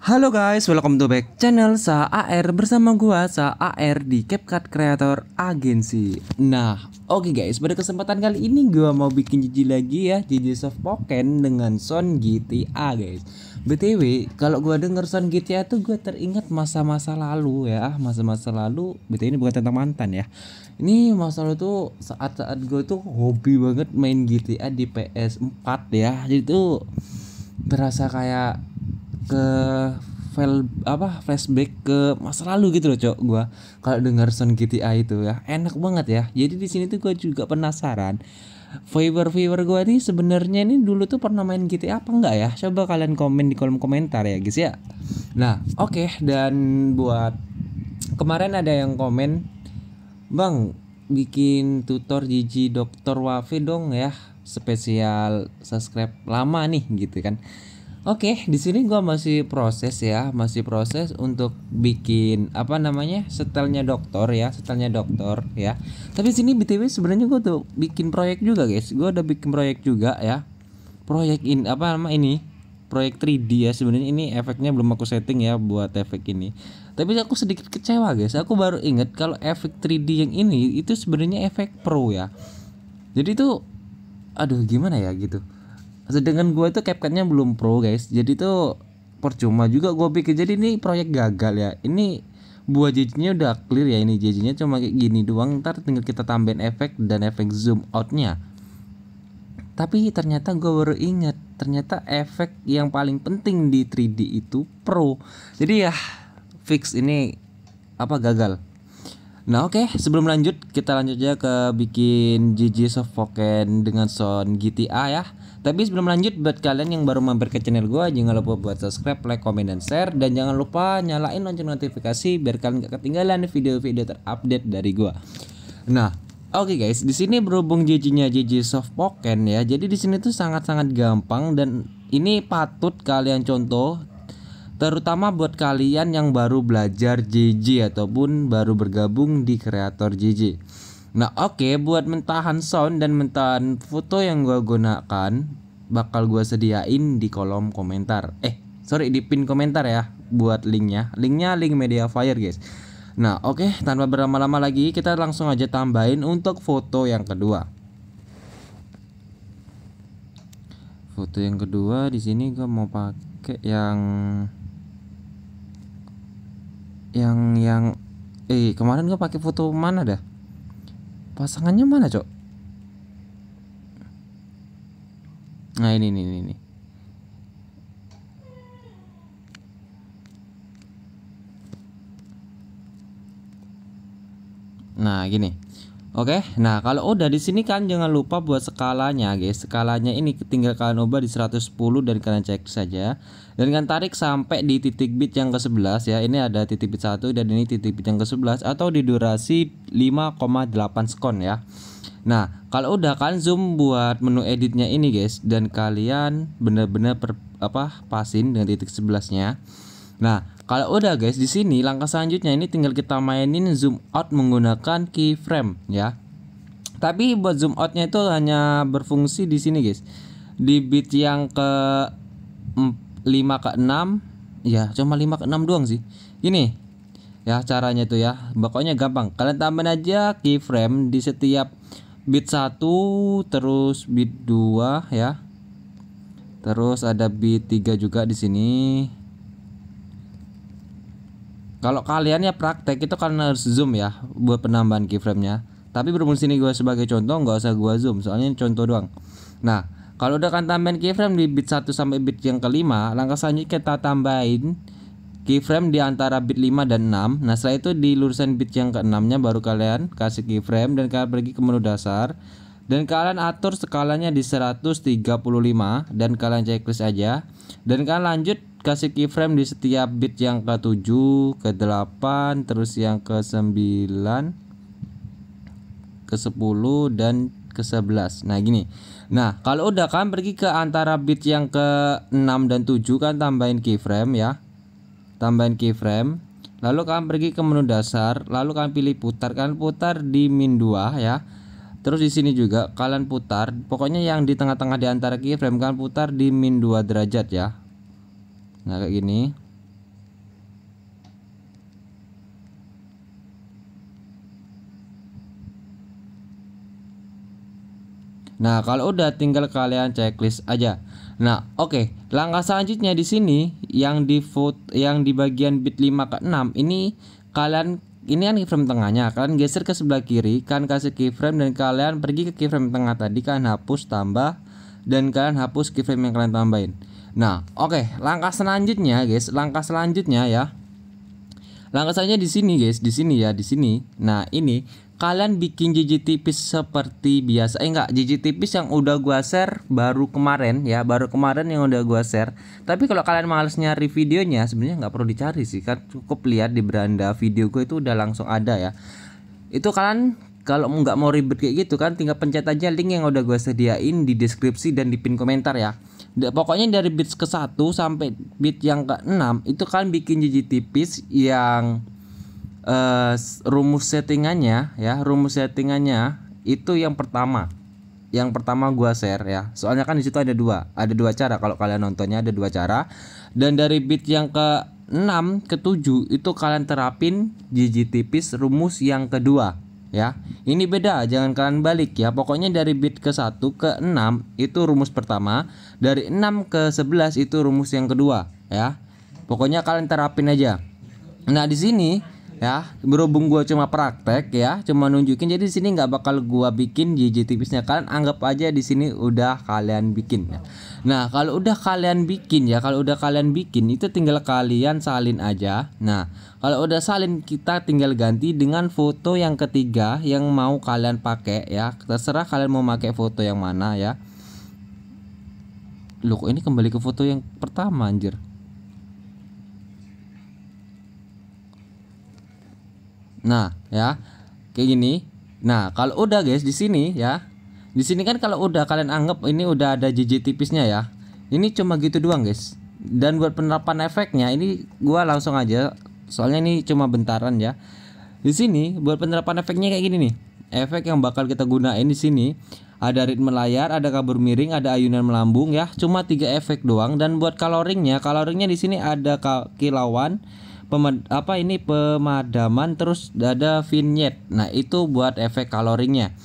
Halo guys, welcome to back channel Sa AR bersama gua Sa AR di CapCut Creator Agency. Nah, oke guys, pada kesempatan kali ini gua mau bikin jiji lagi ya, jiji soft poken dengan sound GTA guys. BTW, kalau gua denger sound GTA tuh gua teringat masa-masa lalu ya, masa-masa lalu. BTW ini bukan tentang mantan ya. Ini masa lalu tuh saat-saat gua tuh hobi banget main GTA di PS4 ya. Jadi tuh terasa kayak ke flashback ke masa lalu gitu loh cok. Gua kalau dengar sound GTA itu ya enak banget ya. Jadi di sini tuh gue juga penasaran viewer gue nih sebenarnya ini dulu tuh pernah main GTA apa enggak ya. Coba kalian komen di kolom komentar ya guys ya. Nah oke, dan buat kemarin ada yang komen, bang bikin tutor Gigi Dokter Wafi dong ya, spesial subscribe lama nih gitu kan. Oke, di sini gua masih proses ya, masih proses untuk bikin setelnya dokter ya, setelnya dokter ya. Tapi sini BTW sebenarnya gua tuh bikin proyek juga guys. Gua udah bikin proyek juga ya. Proyek ini proyek 3D ya. Sebenarnya ini efeknya belum aku setting ya buat efek ini. Tapi aku sedikit kecewa guys. Aku baru inget kalau efek 3D yang ini itu sebenarnya efek pro ya. Jadi tuh aduh gimana ya gitu. Sedangkan gue tuh CapCutnya belum pro guys, jadi tuh percuma juga gue bikin. Jadi ini proyek gagal ya. Ini buat jijinya udah clear ya, ini jijinya cuma kayak gini doang. Ntar tinggal kita tambahin efek dan efek zoom outnya. Tapi ternyata gue baru ingat, ternyata efek yang paling penting di 3D itu pro. Jadi ya fix ini gagal. Nah oke, sebelum lanjut kita lanjut aja ke bikin GG soft poken dengan sound GTA ya. Tapi sebelum lanjut, buat kalian yang baru mampir ke channel gue, jangan lupa buat subscribe, like, komen, dan share. Dan jangan lupa nyalain lonceng notifikasi biar kalian gak ketinggalan video-video terupdate dari gue. Nah oke guys, di sini berhubung GG-nya GG soft poken ya. Jadi di sini tuh sangat-sangat gampang dan ini patut kalian contoh, terutama buat kalian yang baru belajar JJ ataupun baru bergabung di kreator JJ. Nah oke, buat mentahan sound dan mentahan foto yang gua gunakan bakal gua sediain di kolom komentar. Di pin komentar ya buat linknya. Linknya link Mediafire guys. Nah oke, tanpa berlama-lama lagi kita langsung aja tambahin untuk foto yang kedua. Foto yang kedua di sini gua mau pakai yang kemarin gue pakai foto mana dah? Pasangannya mana, Cok? Nah, ini. Nah, gini. Oke, nah kalau udah di sini kan jangan lupa buat skalanya guys. Skalanya ini tinggal kalian ubah di 110 dan kalian cek saja. Dan kan tarik sampai di titik bit yang ke-11 ya. Ini ada titik bit 1 dan ini titik bit yang ke-11 atau di durasi 5,8 sekon ya. Nah, kalau udah kalian zoom buat menu editnya ini guys, dan kalian benar-benar pasin dengan titik 11-nya. Nah, kalau udah guys, di sini langkah selanjutnya ini tinggal kita mainin zoom out menggunakan keyframe ya. Tapi buat zoom outnya itu hanya berfungsi di sini guys. Di bit yang ke 5 ke 6 ya, cuma 5 ke 6 doang sih. Ini ya caranya tuh ya. Pokoknya gampang. Kalian tambahin aja keyframe di setiap bit 1, terus bit 2 ya. Terus ada bit 3 juga di sini. Kalau kalian ya praktek itu kalian harus zoom ya buat penambahan keyframe-nya. Tapi berhubung sini gue sebagai contoh nggak usah gue zoom, soalnya ini contoh doang. Nah kalau udah kan tambahin keyframe di bit 1 sampai bit yang ke-5, langkah selanjutnya kita tambahin keyframe di antara bit 5 dan 6. Nah setelah itu di lurusan bit yang ke-6 nya baru kalian kasih keyframe dan kalian pergi ke menu dasar. Dan kalian atur skalanya di 135 dan kalian checklist aja. Dan kalian lanjut kasih keyframe di setiap bit yang ke-7, ke-8, terus yang ke-9, ke-10 dan ke-11. Nah gini. Nah kalau udah kan pergi ke antara bit yang ke-6 dan 7 kan tambahin keyframe ya. Tambahin keyframe. Lalu kalian pergi ke menu dasar, lalu kalian pilih putar. Kalian putar di min 2 ya. Terus di sini juga kalian putar, pokoknya yang di tengah-tengah di antara keyframe kalian putar di min 2 derajat ya. Nah kayak gini. Nah, kalau udah tinggal kalian checklist aja. Nah, oke. Langkah selanjutnya di sini yang di bagian bit 5 ke 6 ini ini kan keyframe tengahnya, kalian geser ke sebelah kiri, kalian kasih keyframe dan kalian pergi ke keyframe tengah tadi, kalian hapus tambah dan kalian hapus keyframe yang kalian tambahin. Nah, oke, langkah selanjutnya guys, langkah selanjutnya ya. Langkah selanjutnya di sini guys, di sini ya, di sini. Nah, ini kalian bikin jiji tipis seperti biasa. Enggak, jiji tipis yang udah gua share baru kemarin ya, baru kemarin yang udah gua share. Tapi kalau kalian males nyari videonya, sebenarnya nggak perlu dicari sih, kan cukup lihat di beranda video gue itu udah langsung ada ya. Itu kalian kalau nggak mau ribet kayak gitu kan, tinggal pencet aja link yang udah gua sediain di deskripsi dan di pin komentar ya. Pokoknya dari bit ke 1 sampai bit yang ke 6 itu kalian bikin jiji tipis yang rumus settingannya ya, rumus settingannya itu yang pertama gua share ya, soalnya kan di situ ada dua cara. Kalau kalian nontonnya ada dua cara, dan dari bit yang ke 6 ke 7 itu kalian terapin jiji tipis rumus yang kedua ya. Ini beda, jangan kalian balik ya. Pokoknya dari bit ke 1 ke 6 itu rumus pertama, dari 6 ke 11 itu rumus yang kedua ya. Pokoknya kalian terapin aja. Nah, di sini ya, berhubung gua cuma praktek ya, cuma nunjukin, jadi di sini nggak bakal gua bikin jiji tipisnya. Kalian anggap aja di sini udah kalian bikin ya. Nah, kalau udah kalian bikin ya, kalau udah kalian bikin itu tinggal kalian salin aja. Nah, kalau udah salin kita tinggal ganti dengan foto yang ketiga yang mau kalian pakai ya. Terserah kalian mau pakai foto yang mana ya. Loh, kok ini kembali ke foto yang pertama anjir. Nah, ya. Kayak gini. Nah, kalau udah guys di sini ya. Di sini kan kalau udah kalian anggap ini udah ada jiji tipisnya ya. Ini cuma gitu doang, guys. Dan buat penerapan efeknya ini gua langsung aja, soalnya ini cuma bentaran ya. Di sini buat penerapan efeknya kayak gini nih. Efek yang bakal kita gunain di sini ada ritme layar, ada kabur miring, ada ayunan melambung ya. Cuma 3 efek doang. Dan buat coloringnya di sini ada kilauan, pemadaman, terus ada vignette. Nah, itu buat efek coloringnya.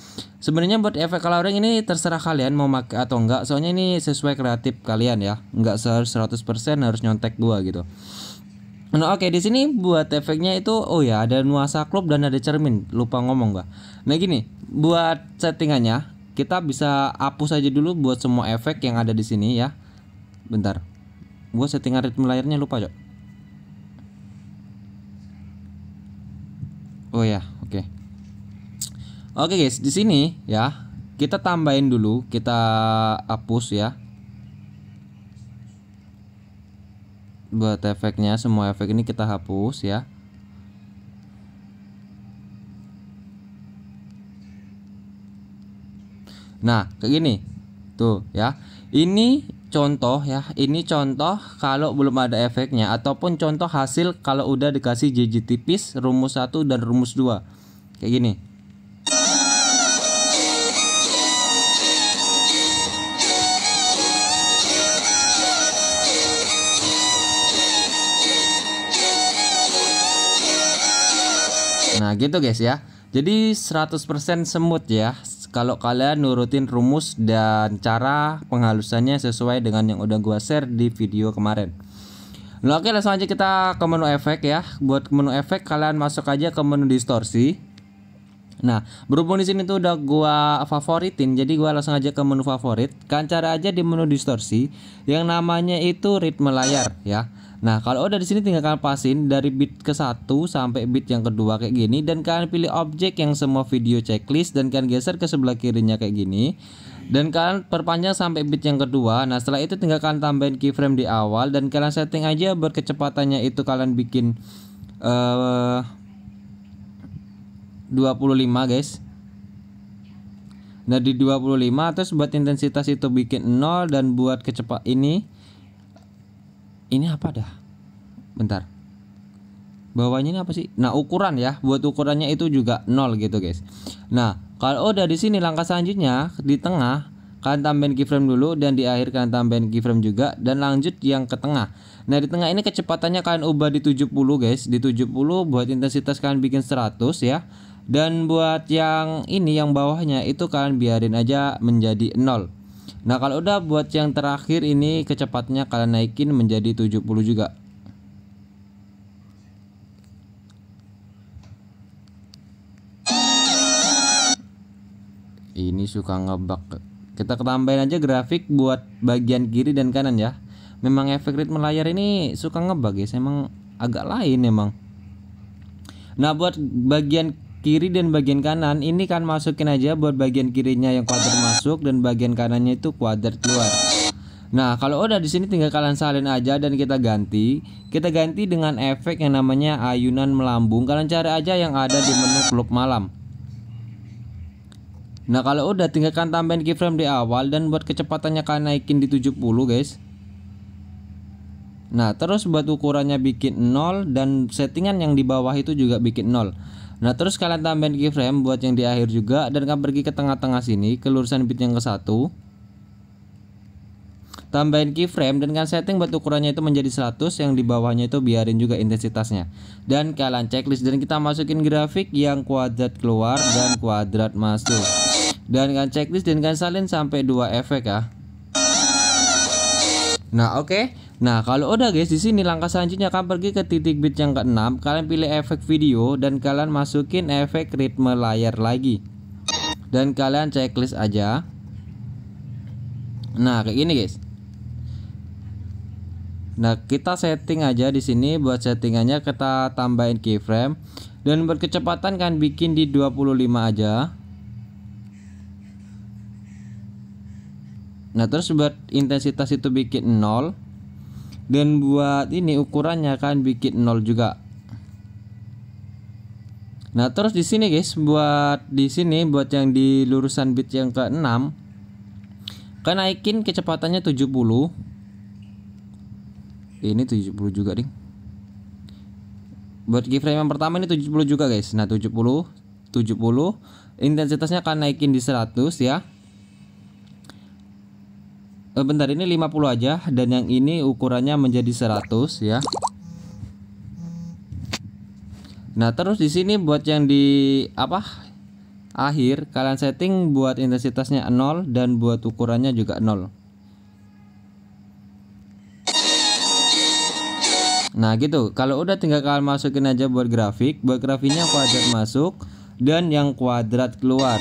Sebenarnya buat efek coloring ini terserah kalian mau pakai atau enggak, soalnya ini sesuai kreatif kalian ya. Enggak 100% harus nyontek gua gitu. Nah, oke, di sini buat efeknya itu ya ada nuansa klub dan ada cermin. Lupa ngomong gua. Nah, gini, buat settingannya kita bisa hapus aja dulu buat semua efek yang ada di sini ya. Bentar. Gua settingan ritme layarnya lupa, Cok. Oh ya, oke. Oke guys, di sini ya kita tambahin dulu, kita hapus ya. Buat efeknya, semua efek ini kita hapus ya. Nah, kayak gini. Tuh ya. Ini contoh ya, ini contoh kalau belum ada efeknya, ataupun contoh hasil kalau udah dikasih jiji tipis rumus 1 dan rumus 2. Kayak gini. Nah, gitu guys ya. Jadi 100% semut ya kalau kalian nurutin rumus dan cara penghalusannya sesuai dengan yang udah gua share di video kemarin. Nah, oke, langsung aja kita ke menu efek ya. Buat menu efek kalian masuk aja ke menu distorsi. Nah, berhubung di sini tuh udah gua favoritin, jadi gua langsung aja ke menu favorit. Kalian cari aja di menu distorsi yang namanya itu ritme layar ya. Nah, kalau udah di sini tinggal kalian pasin dari bit ke 1 sampai bit yang kedua kayak gini, dan kalian pilih objek yang semua video checklist dan kalian geser ke sebelah kirinya kayak gini. Dan kalian perpanjang sampai bit yang kedua. Nah, setelah itu tinggal kalian tambahin keyframe di awal dan kalian setting aja buat kecepatannya itu kalian bikin 25 guys. Nah, di 25 terus buat intensitas itu bikin 0, dan buat ini apa dah? Bentar. Bawahnya ini apa sih? Nah, ukuran ya. Buat ukurannya itu juga 0 gitu, guys. Nah, kalau udah di sini langkah selanjutnya di tengah kalian tambahin keyframe dulu, dan di akhir kalian tambahin keyframe juga, dan lanjut yang ke tengah. Nah, di tengah ini kecepatannya kalian ubah di 70 guys. Di 70 buat intensitas kalian bikin 100 ya. Dan buat yang ini yang bawahnya itu kalian biarin aja menjadi 0. Nah kalau udah buat yang terakhir ini kecepatannya kalian naikin menjadi 70 juga. Ini suka ngebug. Kita tambahin aja grafik buat bagian kiri dan kanan ya. Memang efek ritme layar ini suka ngebug guys, emang agak lain emang. Nah buat bagian kiri dan bagian kanan ini kan masukin aja buat bagian kirinya yang kuadrat masuk dan bagian kanannya itu kuadrat keluar. Nah kalau udah di sini tinggal kalian salin aja dan kita ganti dengan efek yang namanya ayunan melambung. Kalian cari aja yang ada di menu klub malam. Nah kalau udah tinggal kalian tambahin keyframe di awal dan buat kecepatannya kalian naikin di 70 guys. Nah terus buat ukurannya bikin 0 dan settingan yang di bawah itu juga bikin 0. Nah terus kalian tambahin keyframe buat yang di akhir juga dan kalian pergi ke tengah-tengah sini ke lurusan bit yang ke-1. Tambahin keyframe dan kalian setting buat ukurannya itu menjadi 100, yang di bawahnya itu biarin juga intensitasnya. Dan kalian checklist dan kita masukin grafik yang kuadrat keluar dan kuadrat masuk. Dan kalian checklist dan kalian salin sampai 2 efek ya. Nah oke. Nah kalau udah guys, di sini langkah selanjutnya kalian pergi ke titik bit yang ke-6, kalian pilih efek video dan kalian masukin efek ritme layar lagi. Dan kalian checklist aja. Nah kayak gini guys. Nah kita setting aja di sini, buat settingannya kita tambahin keyframe dan berkecepatan kan bikin di 25 aja. Nah terus buat intensitas itu bikin 0. Dan buat ini ukurannya kan bikin 0 juga. Nah terus di sini guys, buat yang di lurusan bit yang ke-6 kan naikin kecepatannya 70. Ini 70 juga ding. Buat keyframe yang pertama ini 70 juga guys. Nah 70 intensitasnya kan naikin di 100 ya. Bentar, ini 50 aja dan yang ini ukurannya menjadi 100 ya. Nah terus di sini buat yang di akhir kalian setting buat intensitasnya 0 dan buat ukurannya juga 0. Nah gitu, kalau udah tinggal kalian masukin aja buat grafiknya kuadrat masuk dan yang kuadrat keluar.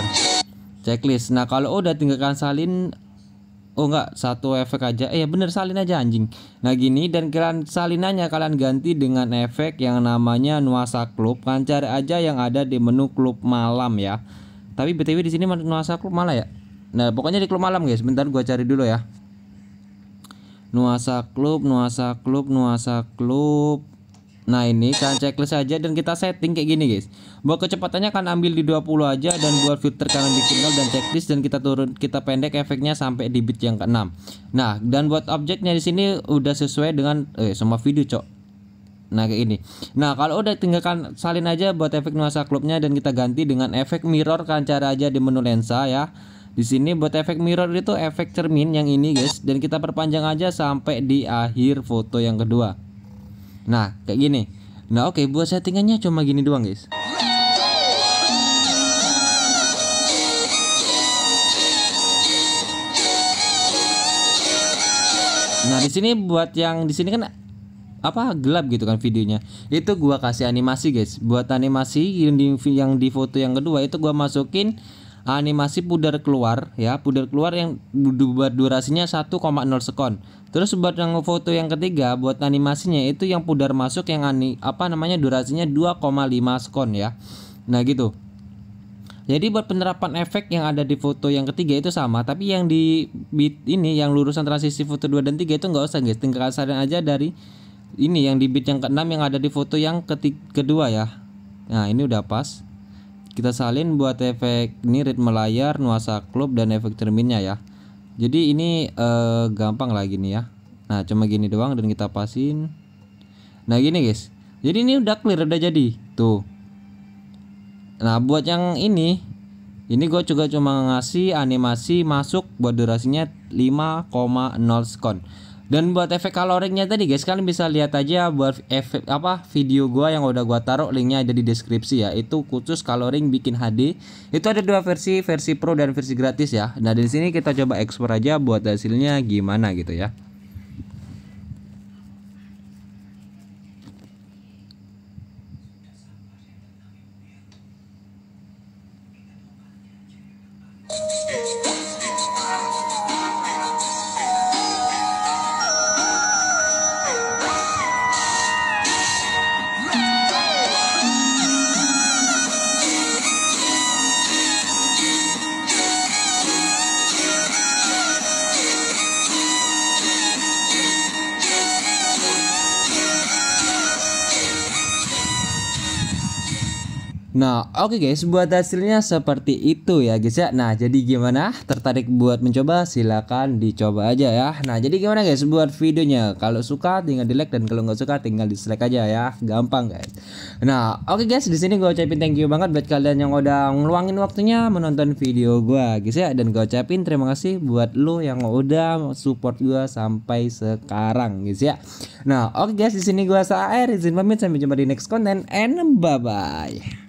Checklist. Nah kalau udah tinggal kalian salin. Oh enggak, satu efek aja. Bener, salin aja anjing. Nah gini, dan kalian salinannya kalian ganti dengan efek yang namanya nuansa klub. Kalian cari aja yang ada di menu klub malam ya. Tapi BTW di sini nuansa klub malah ya. Nah pokoknya di klub malam guys. Bentar gua cari dulu ya. Nuansa klub. Nah ini kalian checklist aja dan kita setting kayak gini guys. Buat kecepatannya kan ambil di 20 aja dan buat filter kalian bikin 0 dan checklist dan kita pendek efeknya sampai di bit yang ke-6. Nah, dan buat objeknya di sini udah sesuai dengan semua video, cok. Nah, kayak ini. Nah, kalau udah tinggalkan salin aja buat efek nuansa klubnya dan kita ganti dengan efek mirror. Kalian cari aja di menu lensa ya. Di sini buat efek mirror itu efek cermin yang ini guys, dan kita perpanjang aja sampai di akhir foto yang kedua. Nah kayak gini. Nah oke, buat settingannya cuma gini doang guys. Nah di sini buat yang di sini kan gelap gitu kan videonya. Itu gua kasih animasi guys. Buat animasi yang di foto yang kedua itu gua masukin animasi pudar keluar ya, pudar keluar yang buat durasinya 1,0 sekon. Terus buat yang foto yang ketiga buat animasinya itu yang pudar masuk yang durasinya 2,5 sekon ya. Nah gitu. Jadi buat penerapan efek yang ada di foto yang ketiga itu sama, tapi yang di bit ini yang lurusan transisi foto 2 dan 3 itu nggak usah guys. Tinggal salin aja dari ini yang di bit yang ke-6 yang ada di foto yang kedua ya. Nah ini udah pas. Kita salin buat efek ini ritme layar, nuansa klub dan efek cerminnya ya. Jadi ini gampang lah gini ya. Nah cuma gini doang dan kita pasin. Nah gini guys. Jadi ini udah clear, udah jadi tuh. Nah buat yang ini gue juga cuma ngasih animasi masuk buat durasinya 5,0 sekon. Dan buat efek coloringnya tadi guys, kalian bisa lihat aja buat efek apa video gua yang udah gua taruh, linknya ada di deskripsi ya. Itu khusus coloring bikin HD. Itu ada dua versi, versi pro dan versi gratis ya. Nah di sini kita coba ekspor aja buat hasilnya gimana gitu ya. Nah oke guys, buat hasilnya seperti itu ya guys ya. Nah jadi gimana, tertarik buat mencoba? Silakan dicoba aja ya. Nah jadi gimana guys buat videonya? Kalau suka tinggal di like, dan kalau nggak suka tinggal dislike aja ya, gampang guys. Nah oke guys, di sini gue ucapin thank you banget buat kalian yang udah ngeluangin waktunya menonton video gue guys ya. Dan gue ucapin terima kasih buat lo yang udah support gue sampai sekarang guys ya. Nah oke guys, di sini gue Saer izin pamit, sampai jumpa di next konten and bye bye.